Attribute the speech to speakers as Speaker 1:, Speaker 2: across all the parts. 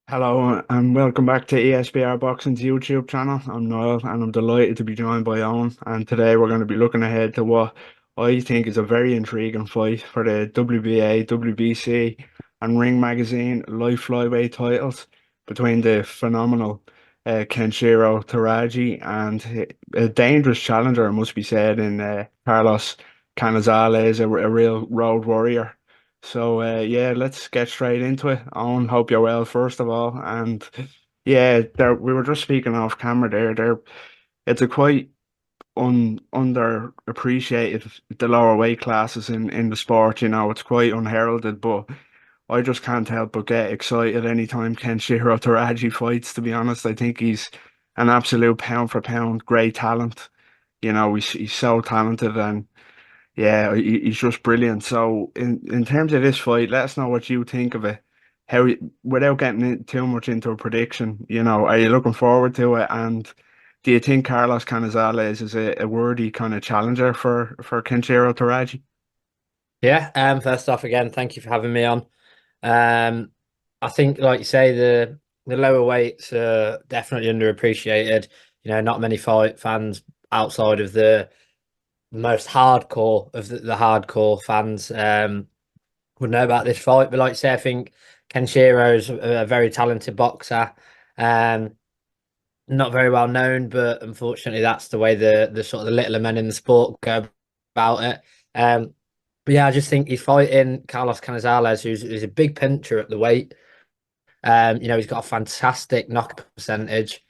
Speaker 1: Hello and welcome back to ESBR Boxing's YouTube channel. I'm Niall and I'm delighted to be joined by Owen. And today we're going to be looking ahead to what I think is a very intriguing fight for the WBA, WBC, and Ring Magazine light flyweight titles between the phenomenal Kenshiro Teraji and a dangerous challenger, it must be said, in Carlos Canizales, a real road warrior. So yeah, let's get straight into it. Owen, hope you're well first of all. And yeah, we were just speaking off camera there. It's a quite underappreciated the lower weight classes in the sport. It's quite unheralded, but I just can't help but get excited anytime Kenshiro Teraji fights. To be honest, I think he's an absolute pound for pound great talent. He's so talented and. Yeah, he's just brilliant. So, in terms of this fight, let us know what you think of it. Without getting too much into a prediction, are you looking forward to it? And do you think Carlos Canizales is a worthy kind of challenger for Kenshiro Teraji?
Speaker 2: Yeah, first off, again, thank you for having me on. Um, I think, like you say, the lower weights are definitely underappreciated. Not many fight fans outside of the most hardcore of the hardcore fans would know about this fight. But like you say, I think Kenshiro's a very talented boxer. Um, Not very well known, but unfortunately, that's the way the sort of the littler men in the sport go about it. But yeah, I just think he's fighting Carlos Canizales, who's a big pincher at the weight. He's got a fantastic knock percentage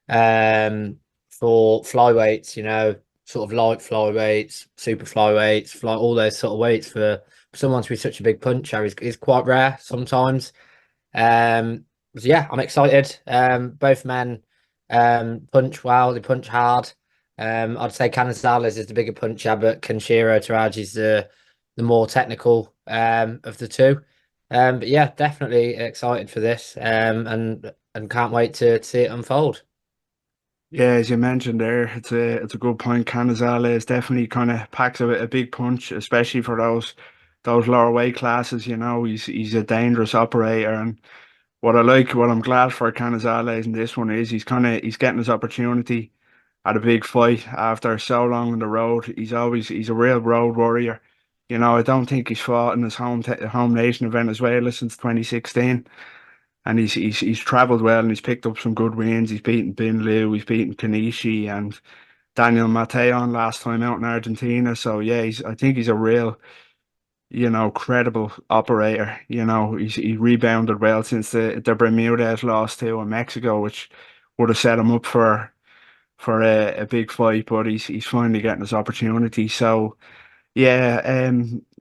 Speaker 2: for flyweights, sort of light flyweights, super flyweights, all those sort of weights for someone to be such a big puncher is quite rare sometimes. So yeah, I'm excited. Both men punch well, they punch hard. I'd say Canizales is the bigger puncher, but Kenshiro Taraji is the more technical of the two. But yeah, definitely excited for this and can't wait to see it unfold.
Speaker 1: Yeah, as you mentioned there, it's a good point. Canizales definitely kind of packs a big punch, especially for those lower weight classes. He's a dangerous operator, and what I'm glad for Canizales in this one is he's getting his opportunity at a big fight after so long on the road. He's a real road warrior. I don't think he's fought in his home nation of Venezuela since 2016, and he's travelled well and he's picked up some good wins. He's beaten Bin Liu, he's beaten Kanishi and Daniel Mateon last time out in Argentina. So yeah, I think he's a real credible operator. He rebounded well since the Bermudez loss to Mexico, which would have set him up for a big fight, but he's finally getting his opportunity. So yeah,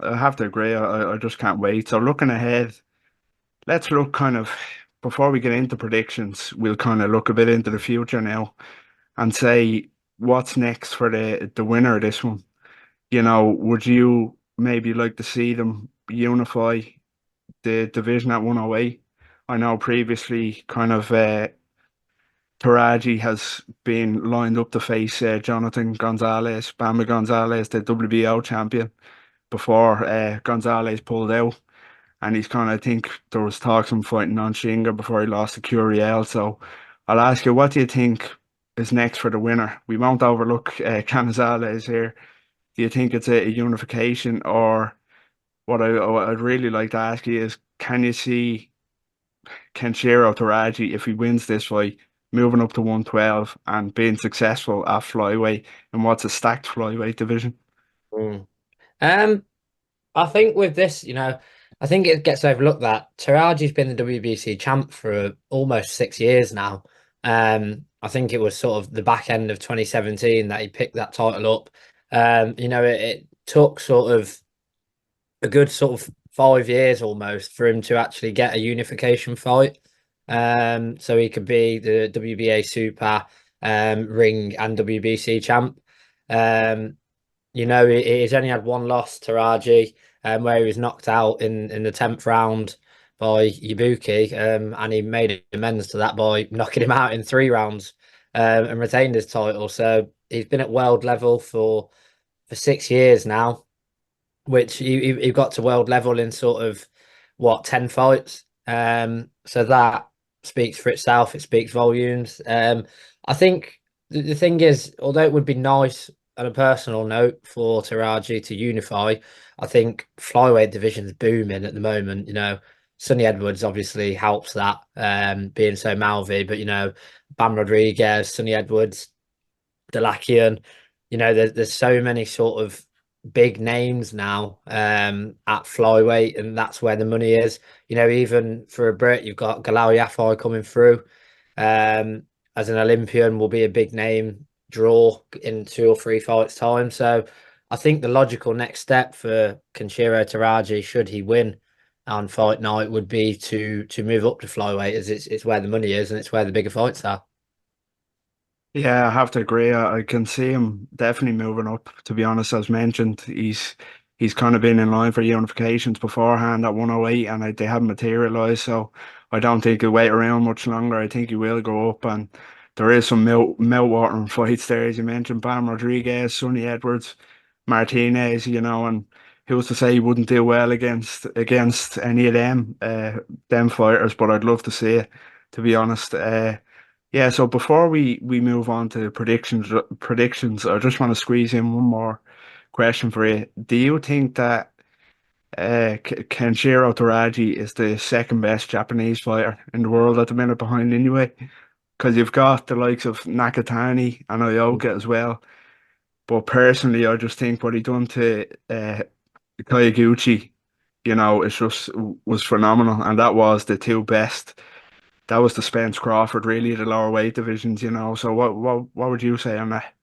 Speaker 1: I have to agree. I just can't wait. So looking ahead, let's look kind of before we get into predictions, we'll kind of look a bit into the future now and say what's next for the winner of this one. Would you maybe like to see them unify the division at 108? I know previously kind of Taraji has been lined up to face Jonathan Gonzalez, Bama Gonzalez, the WBO champion, before Gonzalez pulled out. And he's kind of, I think there was talks of him fighting on Shinga before he lost to Curiel. So I'll ask you, what do you think is next for the winner? We won't overlook Canizales here. Do you think it's a unification, or what I'd really like to ask you is, can you see Kenshiro Taraji, if he wins this fight, moving up to 112 and being successful at flyweight in what's a stacked flyweight division?
Speaker 2: Mm. Um, I think with this, I think it gets overlooked that Taraji's been the WBC champ for almost 6 years now. I think it was sort of the back end of 2017 that he picked that title up. It took sort of a good sort of 5 years almost for him to actually get a unification fight. So he could be the WBA Super Ring and WBC champ. Um, he's only had one loss to Raji, where he was knocked out in the 10th round by Ibuki, and he made amends to that by knocking him out in 3 rounds, and retained his title. So he's been at world level for 6 years now, which he got to world level in sort of what 10 fights. So that speaks for itself. It speaks volumes. I think the thing is, although it would be nice on a personal note for Teraji to unify, I think flyweight division's booming at the moment. Sonny Edwards obviously helps that, being so mouthy, but Bam Rodriguez, Sonny Edwards, Delakian. There's so many sort of big names now at flyweight, and that's where the money is. Even for a Brit, you've got Galal Yafai coming through. Um, as an Olympian, will be a big name draw in 2 or 3 fights time. So I think the logical next step for Kenshiro Teraji, should he win on fight night, would be to move up to flyweight, as it's where the money is and it's where the bigger fights are.
Speaker 1: Yeah, I have to agree. I can see him definitely moving up. To be honest, as mentioned, he's kind of been in line for unifications beforehand at 108, and they haven't materialized. So I don't think he'll wait around much longer. I think he will go up, and there is some mouth-watering fights there, as you mentioned. Bam Rodriguez, Sonny Edwards, Martinez, and who's to say he wouldn't do well against any of them fighters? But I'd love to see it, to be honest. Yeah, so before we move on to predictions, I just want to squeeze in one more question for you. Do you think that Kenshiro Teraji is the second best Japanese fighter in the world at the minute behind Inoue? Because you've got the likes of Nakatani and Ioka as well. But personally, I just think what he done to Kayaguchi, it's just was phenomenal, and that was the two best. That was the Spence Crawford, really, the lower weight divisions. So what would you say on that?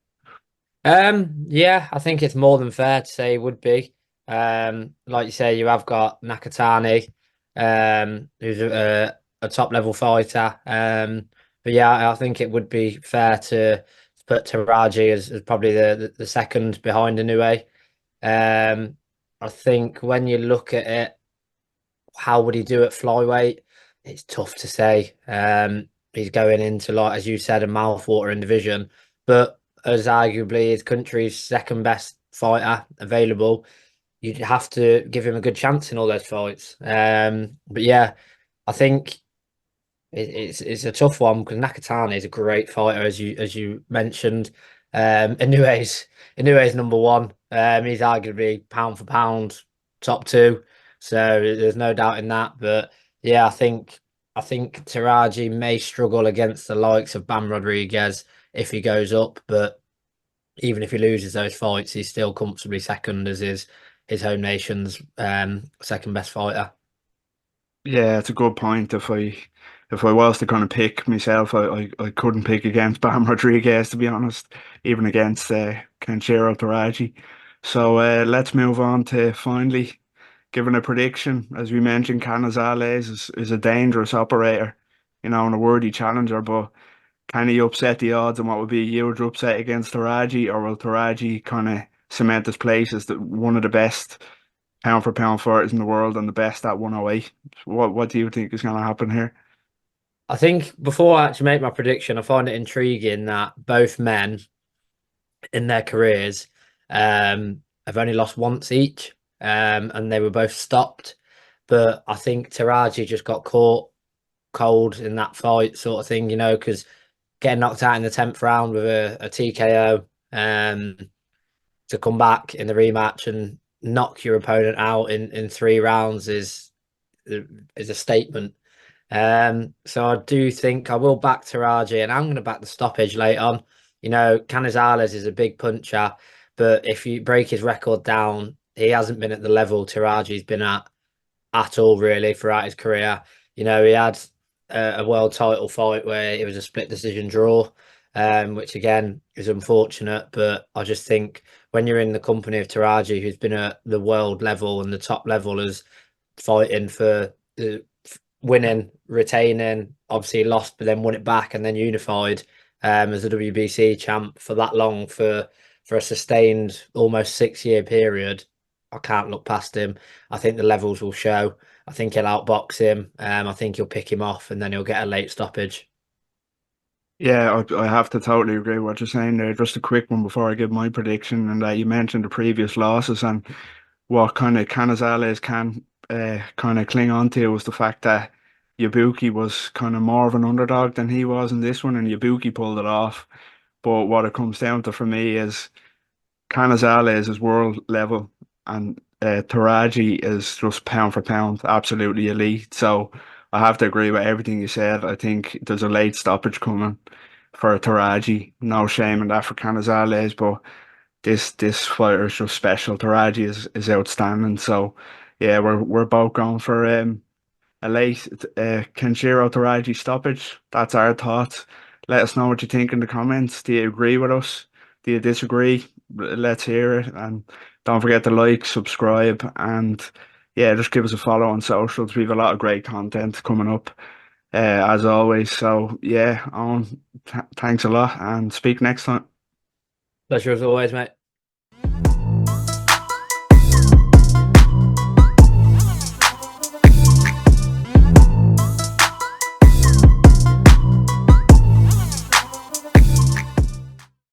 Speaker 2: Yeah, I think it's more than fair to say it would be. Like you say, you have got Nakatani, who's a top level fighter. But yeah, I think it would be fair to put Taraji as probably the second behind Inoue. I think when you look at it, how would he do at flyweight? It's tough to say. He's going into, like as you said, a mouthwatering division, but as arguably his country's second best fighter available, you'd have to give him a good chance in all those fights. But yeah, I think it's a tough one because Nakatani is a great fighter, as you mentioned. Inoue's number one. He's arguably pound for pound top two, so there's no doubt in that. But yeah, I think Taraji may struggle against the likes of Bam Rodriguez if he goes up, but even if he loses those fights, he's still comfortably second as his home nation's second best fighter.
Speaker 1: Yeah, it's a good point. If I was to kind of pick myself, I couldn't pick against Bam Rodriguez, to be honest, even against Kenshiro Teraji. So let's move on to finally giving a prediction. As we mentioned, Canizales is a dangerous operator, and a worthy challenger, but can he upset the odds, and what would be a huge upset against Taraji, or will Taraji kind of cement his place as one of the best pound for pound fighters in the world and the best at 108? What do you think is going to happen here?
Speaker 2: I think before I actually make my prediction, I find it intriguing that both men in their careers have only lost once each, and they were both stopped. But I think Taraji just got caught cold in that fight, sort of thing, because getting knocked out in the 10th round with a TKO, to come back in the rematch and knock your opponent out in 3 rounds is a statement. So I do think I will back Taraji, and I'm going to back the stoppage late on. Canizales is a big puncher, but if you break his record down, he hasn't been at the level Taraji's been at all, really, throughout his career. He had a world title fight where it was a split decision draw, which again is unfortunate. But I just think when you're in the company of Taraji, who's been at the world level and the top level as fighting for the winning, retaining, obviously lost, but then won it back and then unified as a WBC champ for that long, for a sustained almost 6 year period. I can't look past him. I think the levels will show. I think he'll outbox him. I think he'll pick him off and then he'll get a late stoppage.
Speaker 1: Yeah, I have to totally agree with what you're saying there. Just a quick one before I give my prediction, and you mentioned the previous losses and what kind of Canizales can kind of cling on to was the fact that Ibuki was kind of more of an underdog than he was in this one, and Ibuki pulled it off. But what it comes down to for me is Canizales is world level, and Teraji is just pound for pound, absolutely elite. So I have to agree with everything you said. I think there's a late stoppage coming for Teraji. No shame in that for Canizales, but this fighter is just special. Teraji is outstanding. So yeah, we're both going for a late Kenshiro Teraji stoppage. That's our thoughts. Let us know what you think in the comments. Do you agree with us? Do you disagree? Let's hear it. And don't forget to like, subscribe, and yeah, just give us a follow on socials. We have a lot of great content coming up, as always. So yeah, thanks a lot, and speak next time.
Speaker 2: Pleasure as always, mate.